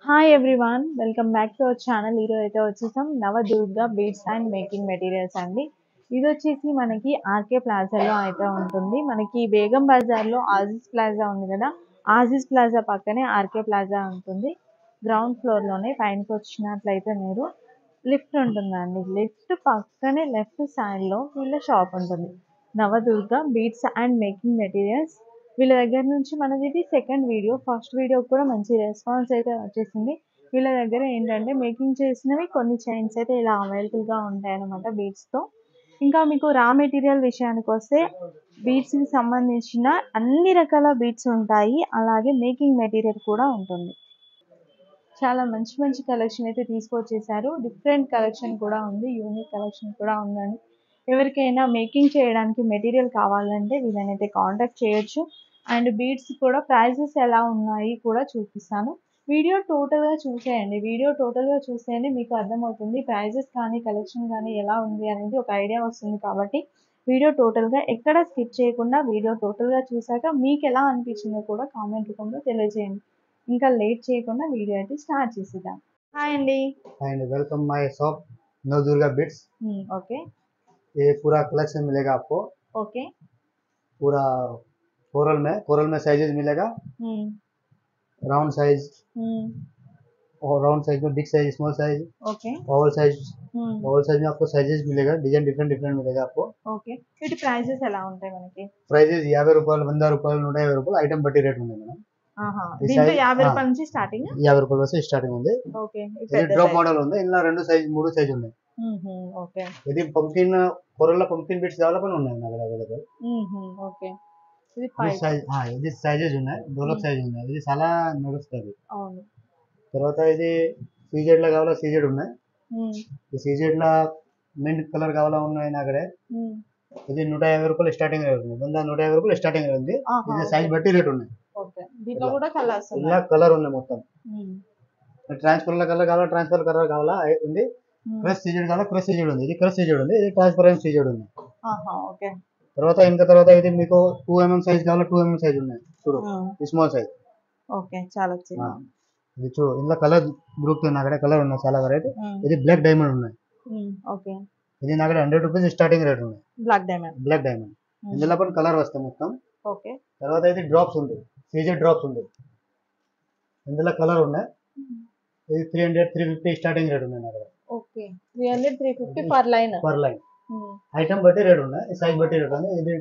Hi everyone welcome back to our channel. ఈరోజు అయితే వచ్చేసాం Navadurga beads and making materials అండి. ఇది వచ్చేసి మనకి ఆర్కే ప్లాజాలో అయితే ఉంటుంది. మనకి బేగం బజార్లో ఆజీజ్ ప్లాజా ఉంది కదా, ఆజీజ్ ప్లాజా పక్కనే ఆర్కే ప్లాజా ఉంటుంది. గ్రౌండ్ ఫ్లోర్లోనే పైనకి వచ్చినట్లయితే మీరు లిఫ్ట్ ఉంటుందండి. లిఫ్ట్ పక్కనే లెఫ్ట్ సైడ్లో వీళ్ళ షాప్ ఉంటుంది, Navadurga beads and making materials. వీళ్ళ దగ్గర నుంచి మనది ఇది సెకండ్ వీడియో. ఫస్ట్ వీడియో కూడా మంచి రెస్పాన్స్ అయితే వచ్చేసింది. వీళ్ళ దగ్గర ఏంటంటే మేకింగ్ చేసినవి కొన్ని చైన్స్ అయితే ఇలా అవైలబుల్గా ఉంటాయన్నమాట బీడ్స్తో. ఇంకా మీకు రా మెటీరియల్ విషయానికి వస్తే బీడ్స్కి సంబంధించిన అన్ని రకాల బీడ్స్ ఉంటాయి, అలాగే మేకింగ్ మెటీరియల్ కూడా ఉంటుంది. చాలా మంచి మంచి కలెక్షన్ అయితే తీసుకొచ్చేసారు. డిఫరెంట్ కలెక్షన్ కూడా ఉంది, యూనిక్ కలెక్షన్ కూడా ఉందండి. ఎవరికైనా మేకింగ్ చేయడానికి మెటీరియల్ కావాలంటే వీళ్ళనైతే కాంటాక్ట్ చేయొచ్చు. అండ్ బీడ్స్ కూడా ప్రైజెస్ ఎలా ఉన్నాయి కూడా చూపిస్తాను. వీడియో టోటల్గా చూసేయండి. వీడియో టోటల్గా చూస్తేనే మీకు అర్థమవుతుంది ప్రైజెస్ కానీ కలెక్షన్ కానీ ఎలా ఉంది అనేది ఒక ఐడియా వస్తుంది. కాబట్టి వీడియో టోటల్గా ఎక్కడ స్కిప్ చేయకుండా వీడియో టోటల్గా చూసాక మీకు ఎలా అనిపించిందో కూడా కామెంట్ రూపంలో తెలియజేయండి. ఇంకా లేట్ చేయకుండా వీడియో అయితే స్టార్ట్ చేసేద్దాం. హాయ్ అండి. And welcome my shop Navdurga beads. Okay ये पूरा कलेक्शन मिलेगा आपको। ఓకే पूरा कोरल में साइजेस मिलेगा, राउंड साइज और राउंड साइज में big size, small size, okay Oval size. Oval size में आपको साइजेस मिलेगा, डिजाइन डिफरेंट डिफरेंट मिलेगा आपको। ఓకే వీటి ప్రైజెస్ ఎలా ఉంటాయి మనకి? ప్రైజెస్ 50 రూపాయలు, 100 రూపాయలు, 150 రూపాయలు ఐటమ్ బట్టి రేట్ ఉంది మేడం. దీంట్లో 50 రూపాయల నుంచి స్టార్టింగ్. 50 రూపాయల నుంచి స్టార్టింగ్ ఉంది. ఓకే ఇది డ్రాప్ మోడల్ ఉంది, ఇందులో 2 సైజ్ 3 సైజ్ ఉన్నాయి. ఓకే ఇది పంకిన్ కొరల్లో పంకిన్ బిట్స్ కావాలా కూడా ఉన్నాయి నా దగ్గర అవైలబుల్. ఓకే ఇది ఇది సైజెస్ ఉన్నాయి, డోలక్ సైజ్ ఉన్నాయి, ఇది చాలా నడుస్తుంది. అవును. తర్వాత ఇది సీజెడ్ లా కావాలా, సీజెడ్ ఉన్నాయి. ఈ సీజెడ్ లా మింట్ కలర్ కావాలా ఉన్నాయి నా దగ్గర. ఇది 150 రూపాయలు స్టార్టింగ్ రేట్ ఉంది, 150 రూపాయలు స్టార్టింగ్ రేట్ ఉంది. ఇది సైజ్ బట్టి రేట్ ఉన్నాయి. ఓకే దీంట్లో కూడా కలర్స్ ఉన్నాయి, ఇలా కలర్ ఉంది మొత్తం. ట్రాన్స్పరెంట్ కలర్ కావాలా, ట్రాన్స్పర్ కలర్ కావాలా ఉంది. క్రష్ సీజెడ్ కావాలా, క్రష్ సీజెడ్ ఉంది. ఇది క్రష్ సీజెడ్ ఉంది, ఇది ట్రాన్స్పరెంట్ సీజెడ్ ఉంది. ఓకే తర్వాత ఇది మీకు 2 mm సైజ్ కావాలా, 2 mm సైజ్ ఉన్నాయి చూడు, స్మాల్ సైజ్. ఓకే చాలా ఇది చూడు, ఇందులో కలర్ దొరుకుతుంది నా దగ్గర, కలర్ ఉన్నాయి చాలా వెరైటీ. ఇది బ్లాక్ డైమండ్ ఉన్నాయి. ఓకే ఇది నా దగ్గర 100 రూపీస్ స్టార్టింగ్ రేట్ ఉన్నాయి. బ్లాక్ డైమండ్ ఇందులో కూడా కలర్ వస్తాయి మొత్తం. ఓకే తర్వాత ఇది డ్రాప్స్ ఉంది, సీజెడ్ డ్రాప్స్ ఉంది, ఇందులో కలర్ ఉన్నాయి. ఇది 300 350 స్టార్టింగ్ రేట్ ఉన్నాయి నా దగ్గర. Okay 300 350 per line. ఐటమ్ బట్టి రేట్ ఉన్నాయి, సైజ్ బట్టి రేట్ ఉంది. ఇది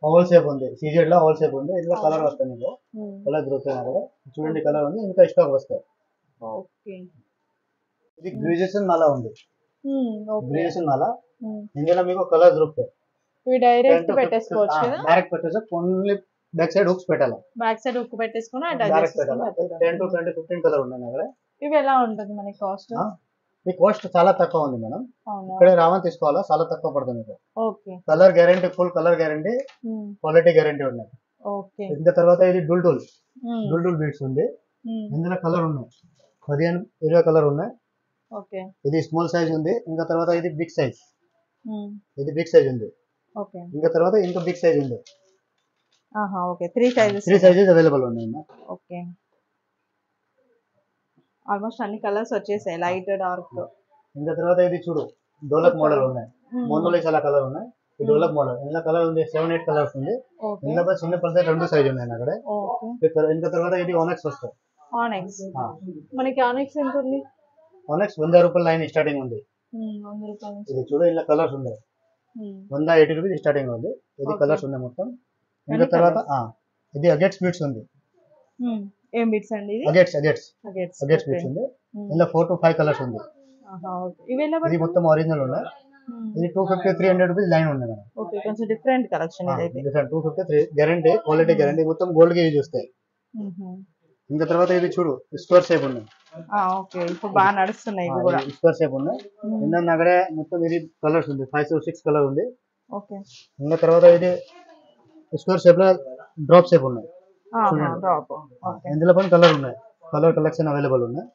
ఓవల్ షేప్ ఉంది, సీజెడ్ లో ఓవల్ షేప్ ఉంది. ఇందులో కలర్ వస్తాయి, మీకు కలర్ దొరుకుతాయి నా దగ్గర. చూడండి కలర్ ఉంది, ఇంకా స్టాక్ వస్తాయి. ఓకే ఇది గ్రాడ్యుయేషన్ మాల ఉంది, గ్రాడ్యుయేషన్ మాల. ఇందులో మీకు కలర్ దొరుకుతాయి. ఇవి డైరెక్ట్ పెట్టేసుకోవచ్చు కదా? డైరెక్ట్ పెట్టేసి ఓన్లీ బ్యాక్ సైడ్ హుక్స్ పెట్టాలి, బ్యాక్ సైడ్ హుక్ పెట్టేసుకొని డైరెక్ట్ పెట్టాలి. 10 to 20 15 కలర్ ఉన్నాయి నా దగ్గర. ఇవి ఎలా ఉంటుంది మనకి కాస్ట్? ఈ కాస్ట్ చాలా తక్కువ ఉంది మేడం. ఇక్కడ రావని తీసుకోవాలా, చాలా తక్కువ పడుతుంది మీకు. Okay colour guarantee, full colour guarantee, quality guarantee ఉన్నాయి. ఓకే ఇంకా తర్వాత ఇది డుల్ బీడ్స్ ఉంది. ఇందులో కలర్ ఉన్నాయి 15 20 కలర్ ఉన్నాయి. ఓకే ఇది స్మాల్ సైజ్ ఉంది. ఇంకా తర్వాత ఇది బిగ్ సైజ్, ఇది బిగ్ సైజ్ ఉంది. ఓకే ఇంకా తర్వాత ఇంకా బిగ్ సైజ్ ఉంది. ఓకే 3 సైజెస్ అవైలబుల్ ఉన్నాయి. ఓకే ఆల్మోస్ట్ అన్ని కలర్స్ వచ్చేసాయి, లైట్ డార్క్. ఇంకా తర్వాత ఇది చూడు, డోలక్ మోడల్ ఉన్నాయి. మోనోలో చాలా కలర్ ఉన్నాయి. ఈ డోలక్ మోడల్ ఇందులో కలర్ ఉంది, 7-8 కలర్స్ ఉంది. ఇందులో చిన్న పర్సెంట్ 2 సైజ్ ఉన్నాయి అక్కడ. ఇంకా తర్వాత ఇది ఆనెక్స్ వస్తాయి. మనకి ఆనెక్స్ ఎంత ఉంది? ఆనెక్స్ 100 రూపాయల లైన్ స్టార్టింగ్ ఉంది. ఇది చూడు, ఇలా కలర్స్ ఉన్నాయి. 180 రూపీస్ స్టార్టింగ్ ఉంది. ఇది కలర్స్ ఉన్నాయి మొత్తం. ఇంకా తర్వాత ఇది అగేట్స్ బీట్స్ ఉంది. ఏం బీట్స్ అండి? అగేట్స్ బీట్స్ ఉంది. ఇందులో 4 to 5 కలర్స్ ఉంది. ఇది మొత్తం ఒరిజినల్ ఉన్నాయి. ఇది 250 300 రూపీస్ లైన్ ఉంది మేడం. ఓకే కొంచెం డిఫరెంట్ కలెక్షన్ ఇదైతే. 250 గ్యారంటీ, క్వాలిటీ గ్యారంటీ, మొత్తం గోల్డ్ కి యూజ్ చేస్తాయి. ఇంకా తర్వాత ఇది చూడు, స్క్వేర్ షేప్ ఉన్నాయి. ఓకే ఇప్పుడు బాగా నడుస్తున్నాయి ఇవి కూడా. స్క్వేర్ షేప్ ఉన్నాయి. ఇందులో నా దగ్గర మొత్తం ఇది కలర్స్ ఉంది, 5 to 6 కలర్ ఉంది. ఓకే ఇంకా తర్వాత ఇది స్క్వేర్ షేప్ లో డ్రాప్ షేప్ ఉన్నాయి. ఇందులో పని కలర్ ఉన్నాయి, కలర్ కలెక్షన్ అవైలబుల్ ఉన్నాయి.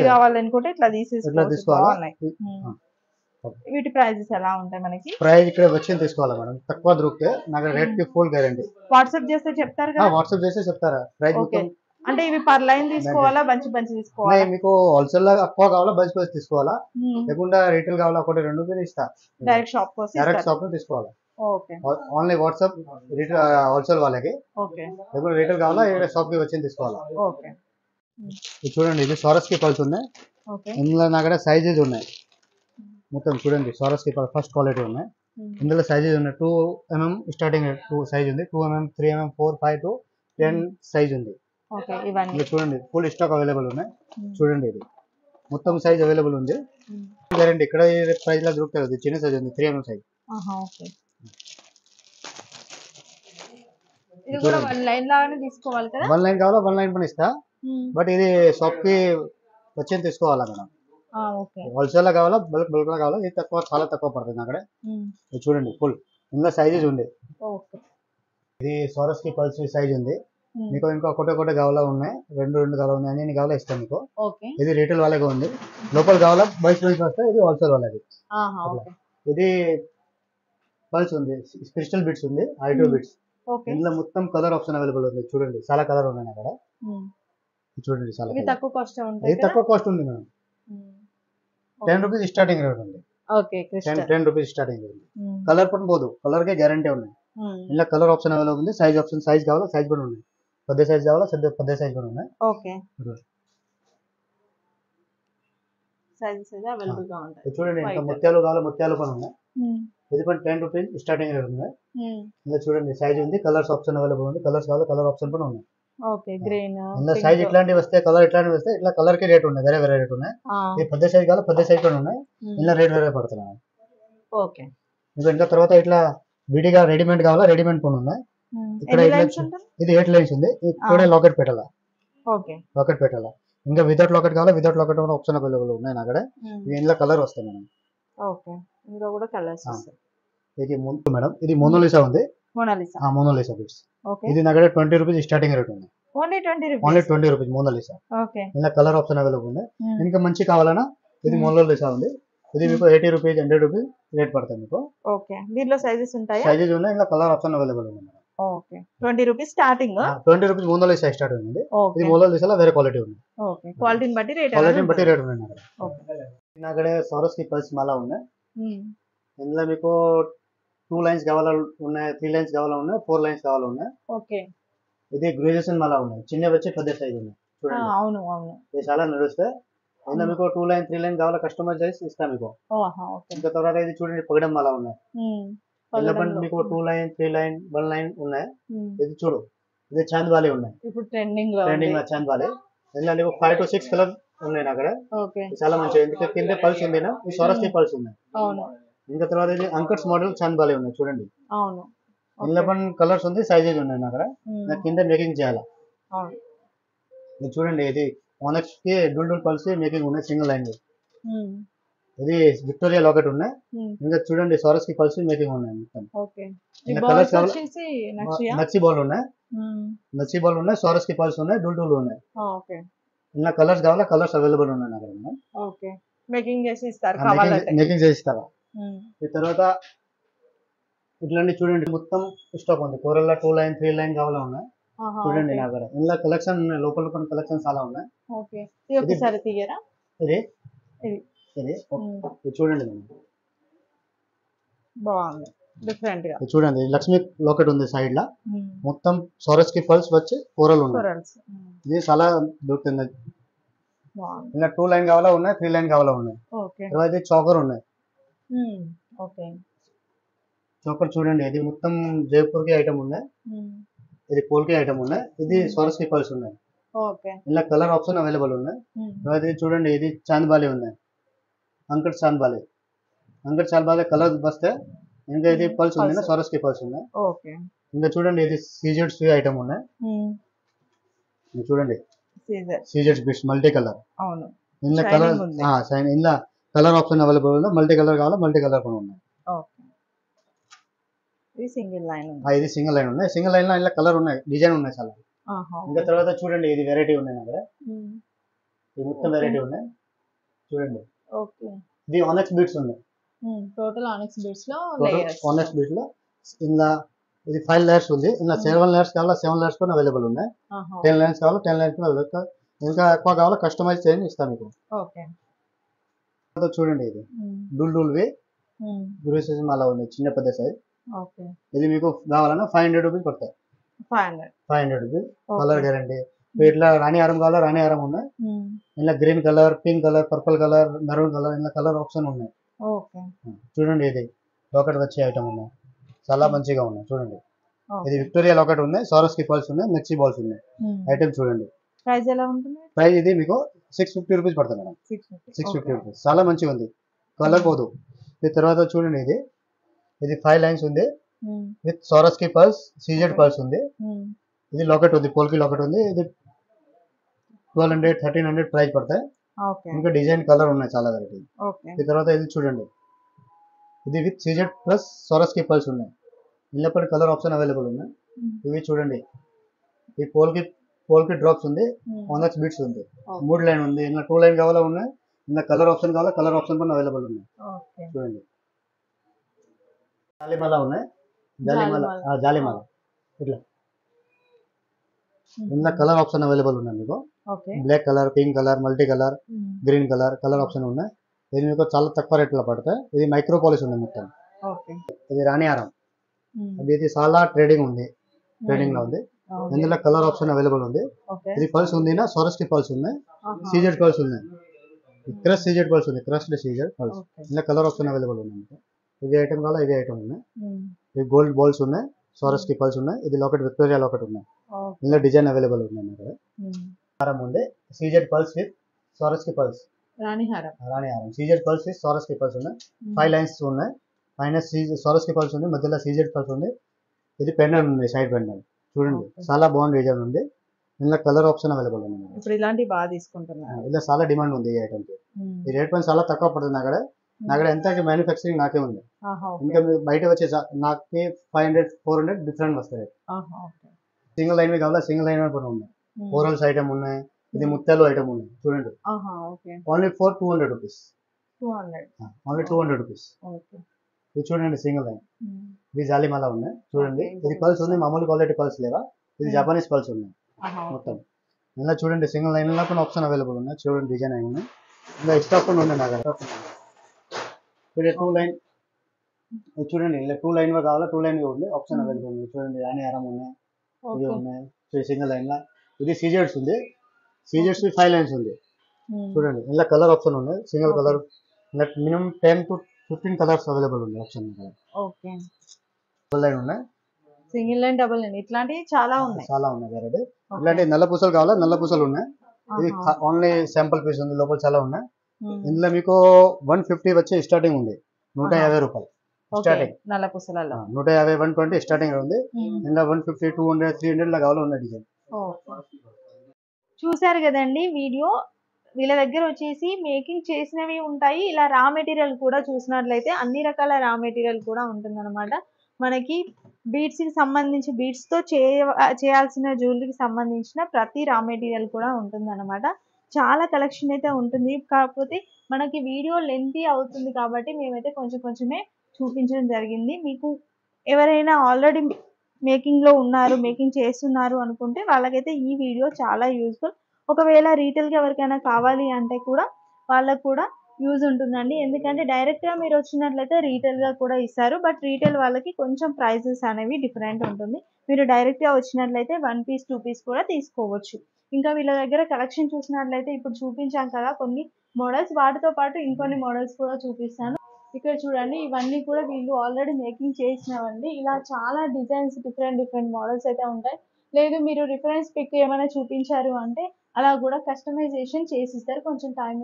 కావాలనుకుంటే ఇట్లా తీసుకోవాలి. వీటి ప్రైజెస్ ఎలా ఉంటాయి మనకి? ప్రైస్ ఇక్కడ వచ్చి తీసుకోవాలి మేడం, తక్కువ దొరికితే నాకు రేట్ కి ఫుల్ గ్యారంటీ. వాట్సాప్ చేస్తే చెప్తారు కదా? వాట్సాప్ చేస్తే చెప్తారా ప్రైస్ మొత్తం అంటే ఇవి పర్ లైన్ తీసుకోవాలా, బంచి బంచి తీసుకోవాలా? మీకు హోల్సేల్ లా ఎక్కువ కావాలా, బంచ్ బంచ్ తీసుకోవాలా, లేకుండా రీటైల్ కావాలా, ఒకటి రెండు మీరు ఇస్తా. డైరెక్ట్ షాప్ కోసం డైరెక్ట్ షాప్ లో తీసుకోవాలా. Okay. Only WhatsApp retail wholesale వాళ్ళకి. ఓకే. లేకుండా రీటైల్ కావాలా, షాప్ కి వచ్చి తీసుకోవాలా. ఓకే. ఇది చూడండి, ఇది సోరస్ కి పల్స్ ఉన్నాయి. ఓకే. ఇందులో నా దగ్గర సైజెస్ ఉన్నాయి మొత్తం. చూడండి సోరస్ కి ఫస్ట్ క్వాలిటీ ఉన్నాయి. ఇందులో సైజెస్ ఉన్నాయి. 2 mm స్టార్టింగ్ 2 సైజ్ ఉంది, 2 mm, 3 mm, 4, 5 to 10 సైజ్ ఉంది. చూడండి ఫుల్ స్టాక్ అవైలబుల్ ఉన్నాయి. చూడండి ఇది మొత్తం సైజ్ అవైలబుల్ ఉంది. గ్యారెంటీ ఇక్కడ ప్రైస్ లో దొరుకుతుంది. చిన్న సైజ్ ఉంది, 3 mm సైజ్. ఇది కూడా వన్ లైన్ లాగానే తీసుకోవాలి కదా? వన్ లైన్ కావాలా, వన్ లైన్ పని ఇస్తా. బట్ ఇది షాప్ కి వచ్చి తీసుకోవాలా మేడం. హోల్సేల్ కావాలా, బల్క్ బల్క్ లో కావాలా, ఇది తక్కువ, చాలా తక్కువ పడుతుంది అక్కడ. ఇది చూడండి ఫుల్ ఇందులో సైజెస్ ఉంది. ఇది సోరస్ కి పల్స్ సైజ్ ఉంది. మీకు ఇంకా ఒకటి కావాలా ఉన్నాయి, రెండు కావాలా ఉన్నాయి, అన్ని కావాలా ఇస్తాను మీకు. ఇది రీటైల్ వాళ్ళకి ఉంది. లోపల కావాలా బల్క్ బల్క్ వస్తే ఇది హోల్సేల్ వాళ్ళకి. ఇది పల్స్ ఉంది, క్రిస్టల్ బిట్స్ ఉంది, I2 బిట్స్. ఇందులో మొత్తం కలర్ ఆప్షన్ అవైలబుల్ ఉంది. చూడండి చాలా కలర్ ఉన్నాయి అక్కడ. చూడండి చాలా తక్కువ కాస్ట్ ఇది తక్కువ కాస్ట్ ఉంది మేడం. 10 రూపీస్ స్టార్టింగ్ రేట్ ఉంది. 10 రూపీస్ స్టార్టింగ్ రేట్. కలర్ పని పోదు, కలర్ కే గ్యారంటీ ఉన్నాయి. ఇలా కలర్ ఆప్షన్ అవైలబుల్ ఉంది. సైజ్ ఆప్షన్, సైజ్ కావాలా సైజ్ కూడా ఉంది. పెద్ద సైజ్ కావాలా పెద్ద సైజ్ కూడా ఉన్నాయి. చూడండి ఇంకా ముత్యాలు కావాలా, ముత్యాలు పని ఉన్నాయి. ఇది పని 10 రూపీస్ స్టార్టింగ్ రేట్ ఉంది. ఇలా చూడండి సైజ్ ఉంది, కలర్స్ ఆప్షన్ అవైలబుల్ ఉంది. కలర్స్ కావాలా కలర్ ఆప్షన్ కూడా ఉన్నాయి. ఇలా సైజ్ ఇట్లాంటివి వస్తే, కలర్ ఇట్లాంటివి వస్తే ఇట్లా కలర్ కి రేట్ ఉన్నాయి, వేరే వేరే రేట్ ఉన్నాయి. ఇది పెద్ద సైజ్ కావాలా పెద్ద సైజ్ కూడా ఉన్నాయి. ఇలా రేట్ వేరే పడుతున్నాయి. ఇంకా తర్వాత ఇట్లా విడిగా రెడీమేడ్ కావాలా, రెడీమేడ్ పని ఉన్నాయి. ఇక్కడ ఇది 8 లైన్స్ ఉంది. ఇక్కడ లాకెట్ పెట్టాలా, లాకెట్ పెట్టాలా. ఇంకా వితౌట్ లాకెట్ కావాలా, వితౌట్ లాకెట్ ఆప్షన్ అవైలబుల్ ఉన్నాయి నా దగ్గర. ఇందులో కలర్ వస్తాయి మేడం. ఇది మేడం, ఇది మోనాలిసా ఉంది. Mona Lisa beads. ఇది నా దగ్గర 20 రూపీస్ స్టార్టింగ్ రేట్ ఉంది. Only 20 rupees Mona Lisa. ఇలా కలర్ ఆప్షన్ అవైలబుల్ ఉంది. ఇంకా మంచి కావాలన్నా ఇది మోనాలిసా ఉంది. ఇది మీకు 80 రూపీస్ 100 రూపీస్ రేట్ పడుతుంది మీకు. దీంట్లో సైజెస్ ఉంటాయి, సైజెస్ ఉన్నాయి. ఇంకా కలర్ ఆప్షన్ అవైలబుల్ ఉంది. 20 rupees starting. 20 rupees Mona Lisa starting ఉంది. ఇది మోనాలిసాలో వేరే క్వాలిటీ ఉంది. క్వాలిటీని బట్టి రేట్ ఉన్నాయి నా దగ్గర. సోరస్ కి పల్స్ మాలా ఉన్నాయి. ఇందులో మీకు 2 లైన్స్ కావాలా ఉన్నాయి, 3 లైన్స్ కావాలా ఉన్నాయి, 4 లైన్స్ కావాలా ఉన్నాయి. ఇది గ్రాడ్యుయేషన్ మాలా ఉన్నాయి. చిన్నవి వచ్చి పెద్ద సైజ్ ఉన్నాయి. చూడండి ఇది చాలా నడుస్తాయి. ఇందులో మీకు 2 లైన్ 3 లైన్ కావాలా, కస్టమర్ చేసి ఇస్తాం మీకు. ఇంకా తర్వాత ఇది చూడండి పగడం మాలా ఉన్నాయి. మీకు 2 లైన్ 3 లైన్ 1 లైన్ ఉన్నాయి. ఇది చూడు, ఇది చాంద్ వాలీ ఉన్నాయి. ట్రెండింగ్ చాంద్ వాలీ. ఇందులో మీకు 5 to 6 కలర్ ఉన్నాయి నా దగ్గర. చాలా మంచిగా. ఎందుకంటే కింద పల్స్ ఉంది, ఈ సోరస్ కి పల్స్ ఉన్నాయి. ఇంకా తర్వాత ఇది అంకట్స్ మోడల్ చాంద్ వాలీ ఉన్నాయి. చూడండి ఇందులో కలర్స్ ఉంది, సైజెస్ ఉన్నాయి నా దగ్గర. నాకు కింద మేకింగ్ చేయాలా. ఇది చూడండి, ఇది ఓనెక్స్ కి డూల్ పల్స్ మేకింగ్ ఉన్నాయి, సింగిల్ లైన్. ఇది విక్టోరియా లాకెట్ ఉన్నాయి. ఇంకా చూడండి సోరస్ కి పల్స్ మేకింగ్ ఉన్నాయి మొత్తం. కలర్స్ నక్సీ బాల్ ఉన్నాయి, నక్సీ బాల్ ఉన్నాయి, సోరస్ కి పల్స్ ఉన్నాయి, డూల్ ఉన్నాయి. ఇలా కలర్స్ కావాలా కలర్స్ అవైలబుల్ ఉన్నాయి నా దగ్గర. మేకింగ్ చేసి ఇస్తారా. ఈ తర్వాత ఇట్లాంటి చూడండి మొత్తం స్టాక్ ఉంది. కూరల్లో 2 లైన్ 3 లైన్ కావాలా ఉన్నాయి. చూడండి నా దగ్గర ఇందులో కలెక్షన్ ఉన్నాయి. లోపల కొన్ని కలెక్షన్ చాలా ఉన్నాయి. ఇది చూడండి బాగుంది, డిఫరెంట్ గా. చూడండి లక్ష్మీ లాకెట్ ఉంది సైడ్ లా. మొత్తం సోరస్ కి పల్స్ వచ్చి కూరలు ఉన్నాయి. ఇది చాలా దొరుకుతుంది. ఇలా 2 లైన్ కావాలా ఉన్నాయి, 3 లైన్ కావాలా ఉన్నాయి. తర్వాత ఇది చోకర్ ఉన్నాయి. చోకర్ చూడండి, ఇది మొత్తం జైపూర్ కి ఐటమ్ ఉన్నాయి. ఇది పోల్ కి ఐటమ్ ఉన్నాయి. ఇది సోరస్ కి పల్స్ ఉన్నాయి. ఇలా కలర్ ఆప్షన్ అవైలబుల్ ఉన్నాయి. తర్వాత ఇది చూడండి, ఇది చాంద్ బాలి ఉన్నాయి. Uncut Chand Bali, uncut Chand Bali colour వస్తే. ఇంకా ఇది పల్స్ ఉంది, సోరస్ కి పల్స్ ఉన్నాయి. ఇంకా చూడండి, ఇది సీజెడ్స్ ఐటమ్ ఉన్నాయి. చూడండి సీజెడ్స్ బిట్స్ మల్టీ కలర్. ఇందులో కలర్ ఇందులో కలర్ ఆప్షన్ అవైలబుల్ ఉంది. మల్టీ కలర్ కావాలా, మల్టీ కలర్ కూడా ఉన్నాయి. ఇది సింగిల్ లైన్ ఉన్నాయి. సింగిల్ లైన్ లో ఇలా కలర్ ఉన్నాయి, డిజైన్ ఉన్నాయి చాలా. ఇంకా తర్వాత చూడండి, ఇది వెరైటీ ఉన్నాయి అక్కడ. ఇది మొత్తం వెరైటీ ఉన్నాయి. చూడండి ఇది ఆనెక్స్ బీట్స్ ఉన్నాయి. టోటల్ ఆనెక్స్ బీట్స్ లో ఆనెక్స్ బీట్స్ లో ఇందులో ఇది 5 లేయర్స్ ఉంది. ఇలా 7 లేయర్స్ కావాలా 7 లేయర్స్ కూడా అవైలబుల్ ఉన్నాయి. 10 లేయర్స్ కావాలా 10 లేయర్స్ కూడా అవైలబుల్. ఇంకా ఎక్కువ కావాలా కస్టమైజ్ చేసి ఇస్తాను మీకు. ఓకే. చూడండి ఇది డూల్వి గ్రూసెస్ అలా ఉంది, చిన్న పెద్ద సైజ్. ఓకే. ఇది మీకు కావాలన్నా 500 రూపీస్ పడతాయి. 500 రూపీస్ కలర్ గ్యారంటీ. ఇట్లా రాణి హారం కావాలా రాణి హారం ఉన్నాయి. ఇలా green colour, pink colour, purple colour, maroon colour, ఇలా కలర్ ఆప్షన్ ఉన్నాయి. చూడండి ఇది లాకెట్ వచ్చే ఐటమ్ ఉన్నాయి, చాలా మంచిగా ఉన్నాయి. చూడండి ఇది విక్టోరియా లాకెట్ ఉన్నాయి, సారస్కి పల్స్ ఉన్నాయి, మెక్సీ బాల్స్ ఉన్నాయి. ఐటమ్ చూడండి. ప్రైస్ ఎలా ఉంటుంది? ప్రైస్ ఇది మీకు 650 రూపీస్ పడుతుంది మేడం. 650 రూపీస్ చాలా మంచిగా ఉంది, కలర్ పోదు. ఈ తర్వాత చూడండి ఇది 5 లైన్స్ ఉంది విత్ సారస్కి పల్స్, సీజెడ్ పల్స్ ఉంది. ఇది లాకెట్ ఉంది, పోల్కి లాకెట్ ఉంది. ఇది 1200 1300 ప్రైస్ పడతాయి. ఇంకా డిజైన్ కలర్ ఉన్నాయి చాలా వెరైటీ. ఈ తర్వాత ఇది చూడండి, ఇది విత్ సీజెడ్ ప్లస్ సారస్కి పల్స్ ఉన్నాయి. ఇళ్ళపడి కలర్ ఆప్షన్ అవైలబుల్ ఉన్నాయి. ఇవి చూడండి, ఈ పోల్కి డ్రాప్స్ ఉంది, 1 బీట్స్ ఉంది, 3 లైన్ ఉంది. ఇంకా 2 లైన్ కావాలా ఉన్నాయి. ఇంకా కలర్ ఆప్షన్ కావాలా కలర్ ఆప్షన్ కూడా అవైలబుల్ ఉన్నాయి. చూడండి జాలిమాల ఉన్నాయి, జాలిమాల ఇట్లా ఇందులో కలర్ ఆప్షన్ అవైలబుల్ ఉన్నాయి మీకు. Black colour, pink colour, multi colour, green colour colour option ఉన్నాయి. ఇది మీకు చాలా తక్కువ రేట్లో పడతాయి. ఇది మైక్రో పాలిష్ ఉంది మొత్తం. ఇది రాణి హారం, ఇది చాలా ట్రేడింగ్ లో ఉంది. ఇందులో కలర్ ఆప్షన్ అవైలబుల్ ఉంది. ఇది పల్స్ ఉంది, సారస్కి పల్స్ ఉన్నాయి, సీజెడ్ పల్స్ ఉన్నాయి, క్రష్ సీజెడ్ పల్స్ ఉంది, క్రష్ సీజెడ్ పల్స్. ఇందులో కలర్ ఆప్షన్ అవైలబుల్ ఉన్నాయి. ఇది ఐటమ్ కావాలా ఇది ఐటమ్ ఉన్నాయి. ఇది గోల్డ్ బాల్స్ ఉన్నాయి, సారస్కి పల్స్ ఉన్నాయి. ఇది లాకెట్ విక్టోరియా లాకెట్ ఉన్నాయి. ఇందులో డిజైన్ అవైలబుల్ ఉన్నాయి. ఇక్కడ హారం ఉంది, సీజెడ్ పల్స్ విత్ సారస్కి పల్స్, రాణి హారం సీజెడ్ పల్స్ విత్ సారస్కి పల్స్ ఉన్నాయి. 5 లైన్స్ ఉన్నాయి, పైన సారస్కి పల్స్ ఉంది, మధ్యలో సీజెడ్ పల్స్ ఉంది. ఇది పెండెంట్ ఉంది, సైడ్ పెండెంట్. చూడండి చాలా బాగుంది డిజైన్ ఉంది. ఇందులో కలర్ ఆప్షన్ అవైలబుల్ ఉంది. ఇప్పుడు ఇలాంటివి బాగా తీసుకుంటున్నారు, ఇలా చాలా డిమాండ్ ఉంది ఈ ఐటమ్ కి. ఈ రేట్ పైన చాలా తక్కువ పడుతుంది. అక్కడ ఎంత మ్యానుఫ్యాక్చరింగ్ నాకే ఉంది. ఇంకా మీరు బయట వచ్చే నాకే 500 400 డిఫరెంట్ వస్తాయి. సింగిల్ లైన్ కావాలా సింగిల్ లైన్ కూడా ఉన్నాయి. ఓరల్స్ ఐటమ్ ఉన్నాయి, ఇది ముత్యాలు ఐటమ్ ఉన్నాయి. చూడండి only for 200 rupees, only 200 rupees. ఇది చూడండి సింగిల్ లైన్. ఇది జాలిమాల ఉన్నాయి. చూడండి ఇది పల్స్ ఉంది, మామూలు క్వాలిటీ పల్స్ లేవా, ఇది జపానీస్ పల్స్ ఉన్నాయి మొత్తం. ఇలా చూడండి సింగిల్ లైన్ లో కూడా ఆప్షన్ అవైలబుల్ ఉన్నాయి. చూడండి డిజైన్ అయి ఉన్నాయి. ఇంకా ఎక్స్ట్రా కూడా ఉన్నాయి నా దగ్గర. ఇప్పుడు 2 లైన్ చూడండి, ఇలా 2 లైన్ కావాలా 2 లైన్ ఉంది, ఆప్షన్ అవైలబుల్ ఉంది. చూడండి రాణి హారం ఉన్నాయి, ఇది ఉన్నాయి. సింగిల్ లైన్ లా ఇది సీజెడ్స్ ఉంది, సీజెడ్స్ 5 లైన్స్ ఉంది. చూడండి ఇలా కలర్ ఆప్షన్ ఉన్నాయి. Single colour minimum 10 to 15 colours available ఉంది ఆప్షన్. డబుల్ లైన్ ఉన్నాయి, సింగిల్ లైన్, డబుల్ లైన్, ఇట్లాంటివి చాలా ఉన్నాయి వెరైటీ. ఇలాంటి నల్ల పూసలు కావాలా నల్ల పూసలు ఉన్నాయి. ఇది ఓన్లీ శాంపుల్ పీస్ ఉంది, లోపల చాలా ఉన్నాయి. ఇందులో మీకు 150 వచ్చే స్టార్టింగ్ ఉంది, 150 రూపాయలు స్టార్టింగ్. నల్ల పూసలలో 150 120 స్టార్టింగ్ ఉంది. ఇందులో 150 200 300 లా కావాలా ఉన్న డిజైన్. చూసారు కదండి వీడియో. వీళ్ళ దగ్గర వచ్చేసి మేకింగ్ చేసినవి ఉంటాయి, ఇలా రా మెటీరియల్ కూడా చూసినట్లయితే అన్ని రకాల రా మెటీరియల్ కూడా ఉంటుందన్నమాట. మనకి బీడ్స్ కి సంబంధించి బీడ్స్ తో చేయాల్సిన జ్యువెలరీకి సంబంధించిన ప్రతి రా మెటీరియల్ కూడా ఉంటుందన్నమాట. చాలా కలెక్షన్ అయితే ఉంటుంది, కాకపోతే మనకి వీడియో లెంతీ అవుతుంది కాబట్టి మేమైతే కొంచెమే చూపించడం జరిగింది. మీకు ఎవరైనా ఆల్రెడీ మేకింగ్లో ఉన్నారు, మేకింగ్ చేస్తున్నారు అనుకుంటే వాళ్ళకైతే ఈ వీడియో చాలా యూజ్ఫుల్. ఒకవేళ రీటైల్గా ఎవరికైనా కావాలి అంటే కూడా వాళ్ళకు కూడా యూజ్ ఉంటుందండి. ఎందుకంటే డైరెక్ట్గా మీరు వచ్చినట్లయితే రీటైల్గా కూడా ఇస్తారు, బట్ రీటైల్ వాళ్ళకి కొంచెం ప్రైజెస్ అనేవి డిఫరెంట్ ఉంటుంది. మీరు డైరెక్ట్గా వచ్చినట్లయితే 1 పీస్ 2 పీస్ కూడా తీసుకోవచ్చు. ఇంకా వీళ్ళ దగ్గర కలెక్షన్ చూసినట్లయితే ఇప్పుడు చూపించాం కదా కొన్ని మోడల్స్, వాటితో పాటు ఇంకొన్ని మోడల్స్ కూడా చూపిస్తాను. ఇక్కడ చూడండి, ఇవన్నీ కూడా వీళ్ళు ఆల్రెడీ మేకింగ్ చేసినవండి. ఇలా చాలా డిజైన్స్ డిఫరెంట్ మోడల్స్ అయితే ఉంటాయి. లేదు మీరు రిఫరెన్స్ పిక్ ఏమైనా చూపించారు అంటే అలా కూడా కస్టమైజేషన్ చేసిస్తారు, కొంచెం టైం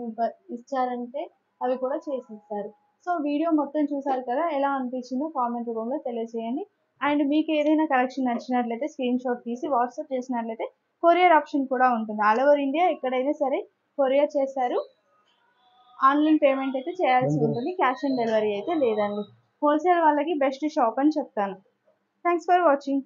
ఇచ్చారంటే అవి కూడా చేసిస్తారు. సో వీడియో మొత్తం చూసారు కదా, ఎలా అనిపించిందో కామెంట్ రూపంలో తెలియజేయండి. అండ్ మీకు ఏదైనా కలెక్షన్ నచ్చినట్లయితే స్క్రీన్ షాట్ తీసి వాట్సాప్ చేసినట్లయితే కొరియర్ ఆప్షన్ కూడా ఉంటుంది. ఆల్ ఓవర్ ఇండియా ఎక్కడైనా సరే కొరియర్ చేస్తారు. ఆన్లైన్ పేమెంట్ అయితే చేయాల్సి ఉంటుంది, క్యాష్ ఆన్ డెలివరీ అయితే లేదండి. హోల్సేల్ వాళ్ళకి బెస్ట్ షాప్ అని చెప్తాను. Thanks for watching.